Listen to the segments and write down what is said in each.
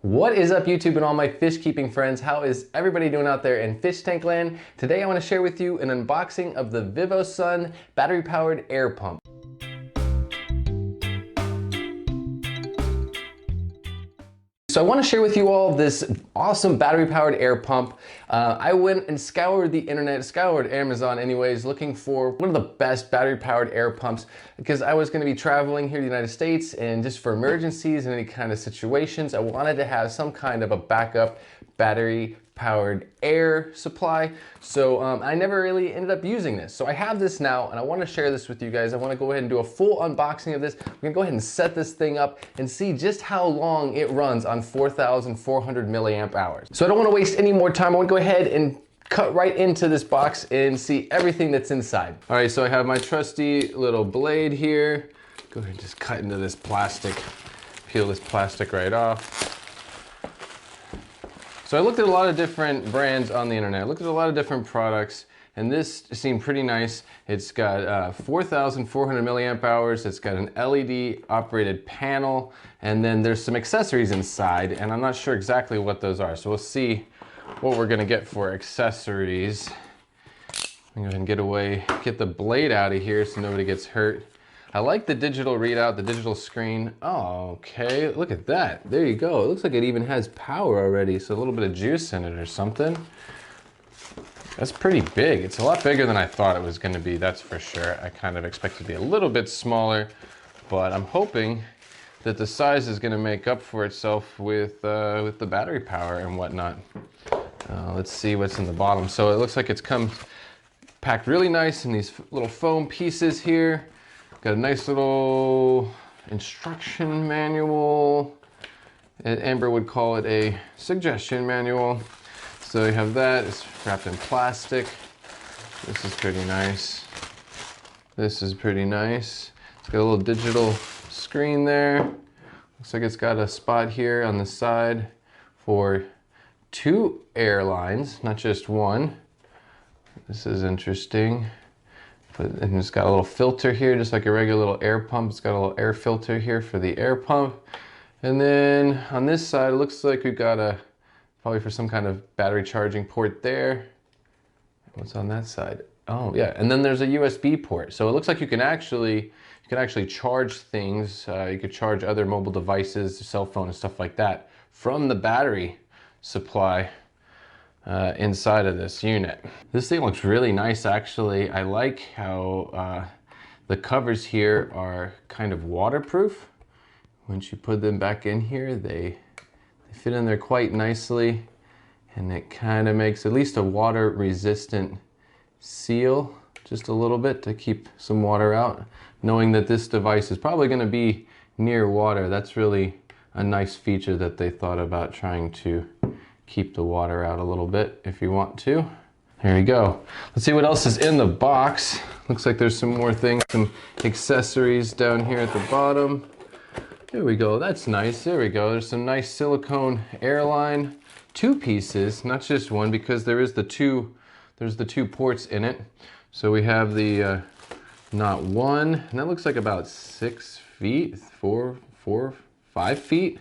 What is up, YouTube and all my fish keeping friends? How is everybody doing out there in fish tank land? Today I want to share with you an unboxing of the VivoSun battery powered air pump. So I want to share with you all this awesome battery powered air pump. I went and scoured the internet, scoured Amazon anyways, looking for one of the best battery powered air pumps because I was going to be traveling here to the United States, and just for emergencies and any kind of situations, I wanted to have some kind of a backup battery powered air supply. So I never really ended up using this. So I have this now and I want to share this with you guys. I want to go ahead and do a full unboxing of this. We're gonna go ahead and set this thing up and see just how long it runs on 4,400 milliamp hours. So I don't want to waste any more time. I want to go ahead and cut right into this box and see everything that's inside. All right, so I have my trusty little blade here. Go ahead and just cut into this plastic, peel this plastic right off. So I looked at a lot of different brands on the internet. I looked at a lot of different products, and this seemed pretty nice. It's got 4,400 milliamp hours. It's got an LED operated panel, and then there's some accessories inside, and I'm not sure exactly what those are. So we'll see what we're gonna get for accessories. I'm gonna go ahead and get the blade out of here so nobody gets hurt. I like the digital readout, the digital screen. Oh, okay, look at that. There you go. It looks like it even has power already, so a little bit of juice in it or something. That's pretty big. It's a lot bigger than I thought it was gonna be, that's for sure. I kind of expected it to be a little bit smaller, but I'm hoping that the size is gonna make up for itself with the battery power and whatnot. Let's see what's in the bottom. So it looks like it's come packed really nice in these little foam pieces here. Got a nice little instruction manual. Amber would call it a suggestion manual. So you have that, it's wrapped in plastic. This is pretty nice. This is pretty nice. It's got a little digital screen there. Looks like it's got a spot here on the side for 2 air lines, not just one. This is interesting. And it's got a little filter here, just like a regular little air pump. It's got a little air filter here for the air pump. And then on this side, it looks like we've got probably for some kind of battery charging port there. What's on that side? Oh yeah, and then there's a USB port. So it looks like you can actually charge things. You could charge other mobile devices, cell phone and stuff like that from the battery supply inside of this unit. This thing looks really nice, actually. I like how the covers here are kind of waterproof. Once you put them back in here, they fit in there quite nicely, and it kind of makes at least a water resistant seal, just a little bit to keep some water out. Knowing that this device is probably going to be near water, that's really a nice feature that they thought about, trying to keep the water out a little bit if you want to. There you go. Let's see what else is in the box. Looks like there's some more things, some accessories down here at the bottom. There we go, that's nice. There we go, there's some nice silicone airline. 2 pieces, not just one, because there's the two ports in it. So we have the not one, and that looks like about 6 feet, 5 feet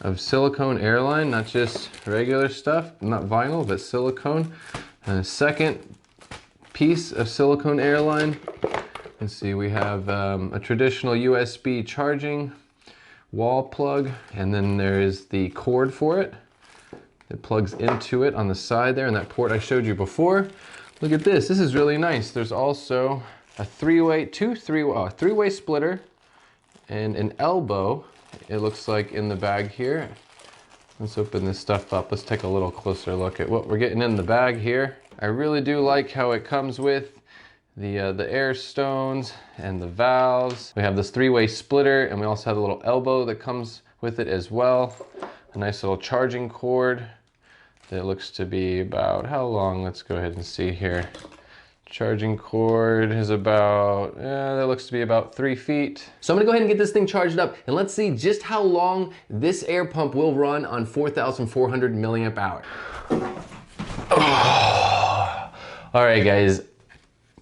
of silicone airline, not just regular stuff, not vinyl, but silicone. And a second piece of silicone airline. Let's see, we have a traditional USB charging wall plug, and then there is the cord for it. It plugs into it on the side there, and that port I showed you before. Look at this, this is really nice. There's also a three-way splitter and an elbow. It looks like in the bag here. Let's open this stuff up. Let's take a little closer look at what we're getting in the bag here. I really do like how it comes with the air stones and the valves. We have this 3-way splitter, and we also have a little elbow that comes with it as well. A nice little charging cord that looks to be about, how long? Let's go ahead and see here. Charging cord is about, that looks to be about 3 feet. So I'm gonna go ahead and get this thing charged up, and let's see just how long this air pump will run on 4,400 milliamp hours. Oh. All right, guys,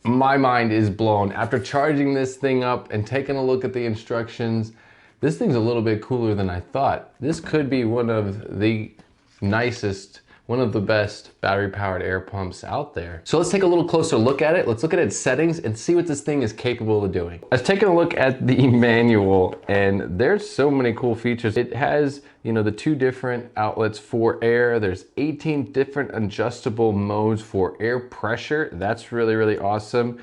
my mind is blown. After charging this thing up and taking a look at the instructions, This thing's a little bit cooler than I thought. This could be one of the nicest, one of the best battery-powered air pumps out there. So let's take a little closer look at it. Let's look at its settings and see what this thing is capable of doing. Let's take a look at the manual, and there's so many cool features. It has, you know, the 2 different outlets for air. There's 18 different adjustable modes for air pressure. That's really, really awesome.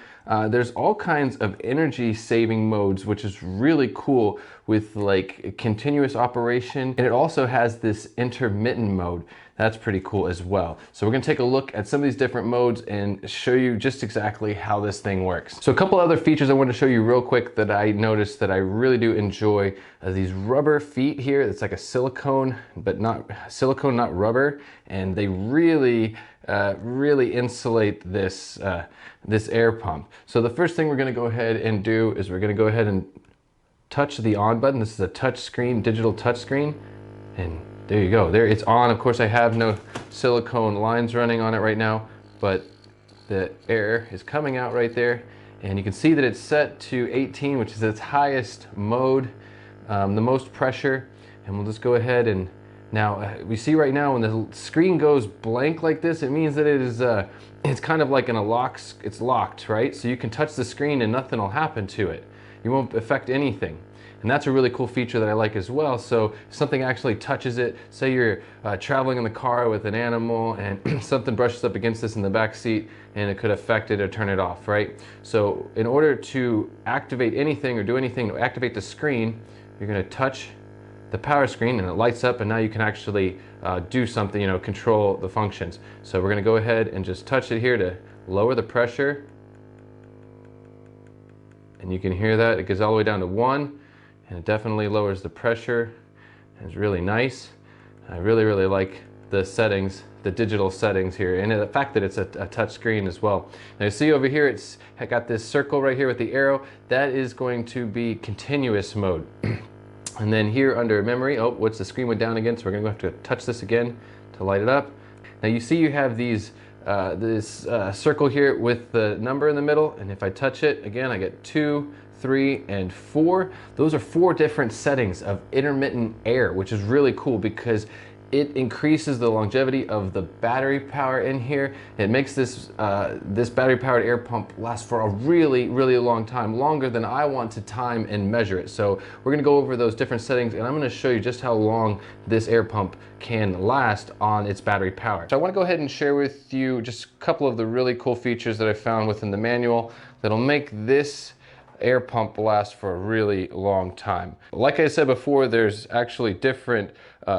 There's all kinds of energy saving modes, which is really cool, with like continuous operation. And it also has this intermittent mode. That's pretty cool as well. So we're gonna take a look at some of these different modes and show you just exactly how this thing works. So a couple other features I want to show you real quick that I noticed that I really do enjoy. These rubber feet here. It's like a silicone, but not silicone, not rubber. And they really, really insulate this, this air pump. So the first thing we're gonna go ahead and do is we're gonna go ahead and touch the on button. This is a touch screen, digital touch screen. And there you go, there it's on. Of course, I have no silicone lines running on it right now, but the air is coming out right there. And you can see that it's set to 18, which is its highest mode, the most pressure. And we'll just go ahead and now we see right now when the screen goes blank like this, it means that it is, it's kind of like in a lock, it's locked, right? So you can touch the screen and nothing will happen to it. You won't affect anything. And that's a really cool feature that I like as well. So if something actually touches it, say you're traveling in the car with an animal and something brushes up against this in the back seat, and it could affect it or turn it off, right? So in order to activate anything or do anything to activate the screen, you're gonna touch the power screen and it lights up, and now you can actually do something, you know, control the functions. So we're gonna go ahead and just touch it here to lower the pressure. And you can hear that, it goes all the way down to 1. And it definitely lowers the pressure. It's really nice. I really, really like the settings, the digital settings here, and the fact that it's a touch screen as well. Now you see over here, it's got this circle right here with the arrow. That is going to be continuous mode. And then here under memory, oh, what's the screen went down again, so we're gonna have to touch this again to light it up. Now you see you have these this circle here with the number in the middle, and if I touch it again, I get 2, 3, and 4. Those are 4 different settings of intermittent air, which is really cool because it increases the longevity of the battery power in here. It makes this this battery-powered air pump last for a really, really long time, longer than I want to time and measure it. So we're gonna go over those different settings, and I'm gonna show you just how long this air pump can last on its battery power. So I wanna go ahead and share with you just a couple of the really cool features that I found within the manual that'll make this air pump last for a really long time. Like I said before, there's actually different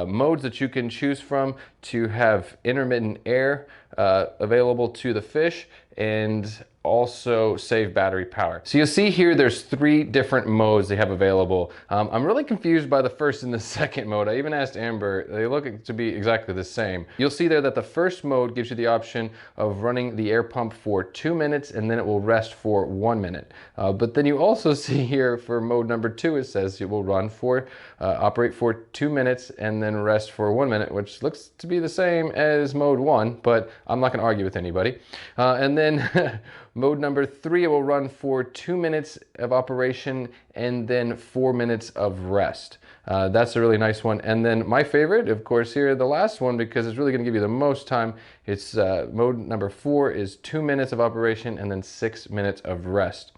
modes that you can choose from to have intermittent air available to the fish and also save battery power. So you'll see here there's 3 different modes they have available. I'm really confused by the first and the second mode. I even asked Amber, they look to be exactly the same. You'll see there that the first mode gives you the option of running the air pump for 2 minutes and then it will rest for 1 minute. But then you also see here for mode number 2, it says it will run for, operate for 2 minutes and then rest for 1 minute, which looks to be the same as mode 1, but I'm not gonna argue with anybody. And then mode number 3, it will run for 2 minutes of operation and then 4 minutes of rest. That's a really nice one. And then my favorite, of course, here, the last one, because it's really gonna give you the most time, it's mode number 4 is 2 minutes of operation and then 6 minutes of rest,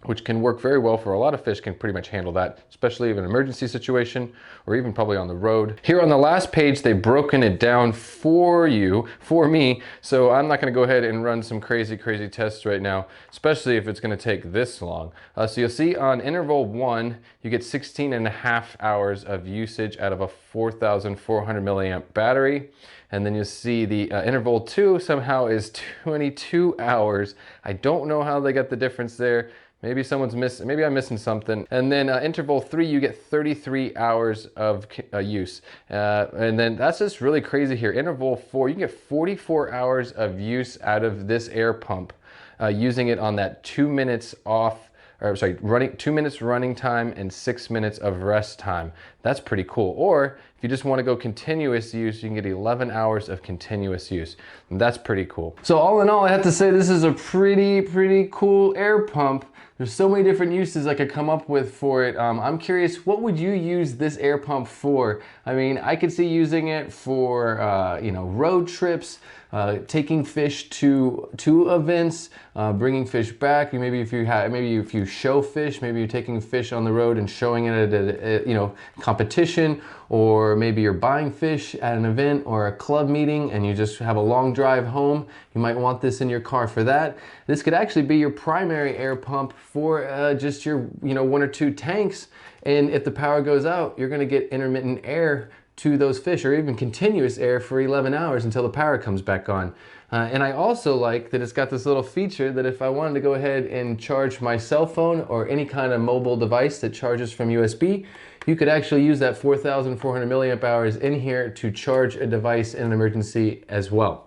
which can work very well for a lot of fish, can pretty much handle that, especially in an emergency situation or even probably on the road. Here on the last page, they've broken it down for you, for me, so I'm not gonna go ahead and run some crazy tests right now, especially if it's gonna take this long. So you'll see on interval 1, you get 16.5 hours of usage out of a 4,400 milliamp battery. And then you'll see the interval 2 somehow is 22 hours. I don't know how they got the difference there. Maybe someone's missing, maybe I'm missing something. And then interval 3, you get 33 hours of use. And then that's just really crazy here. Interval 4, you can get 44 hours of use out of this air pump using it on that 2 minutes off, or sorry, 2 minutes running time and 6 minutes of rest time. That's pretty cool. Or if you just want to go continuous use, you can get 11 hours of continuous use. And that's pretty cool. So all in all, I have to say this is a pretty cool air pump There's so many different uses I could come up with for it. I'm curious, what would you use this air pump for? I mean, I could see using it for, you know, road trips, taking fish to events, bringing fish back. Maybe if you show fish, maybe you're taking fish on the road and showing it at a you know, competition, or maybe you're buying fish at an event or a club meeting and you just have a long drive home. You might want this in your car for that. This could actually be your primary air pump for just your, you know, 1 or 2 tanks. And if the power goes out, you're gonna get intermittent air to those fish, or even continuous air for 11 hours until the power comes back on. And I also like that it's got this little feature that if I wanted to go ahead and charge my cell phone or any kind of mobile device that charges from USB, you could actually use that 4,400 milliamp hours in here to charge a device in an emergency as well.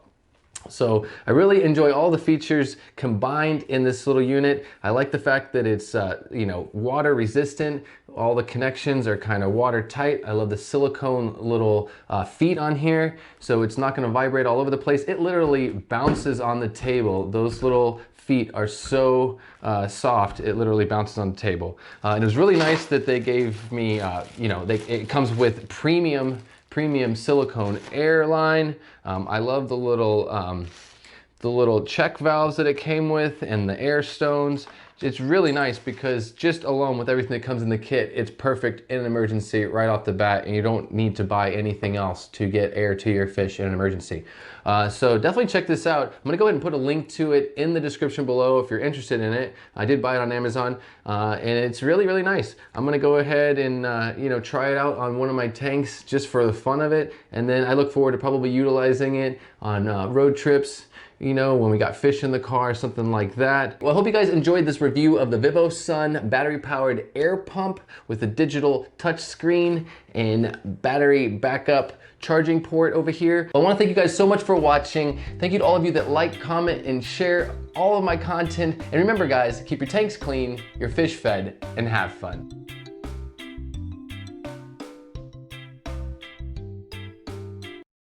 So I really enjoy all the features combined in this little unit. I like the fact that it's you know, water resistant. All the connections are kind of watertight. I love the silicone little feet on here, so it's not going to vibrate all over the place. It literally bounces on the table. Those little feet are so soft, it literally bounces on the table. And it was really nice that they gave me, you know, it comes with premium silicone air line. I love the little check valves that it came with and the air stones. It's really nice because just alone with everything that comes in the kit, it's perfect in an emergency right off the bat, and you don't need to buy anything else to get air to your fish in an emergency. So definitely check this out. I'm gonna go ahead and put a link to it in the description below if you're interested in it. I did buy it on Amazon, and it's really, really nice. I'm gonna go ahead and you know, try it out on one of my tanks just for the fun of it, and then I look forward to probably utilizing it on road trips, you know, when we got fish in the car, something like that. Well, I hope you guys enjoyed this review of the VivoSun battery-powered air pump with a digital touch screen and battery backup charging port over here. I want to thank you guys so much for watching. Thank you to all of you that like, comment, and share all of my content. And remember guys, keep your tanks clean, your fish fed, and have fun.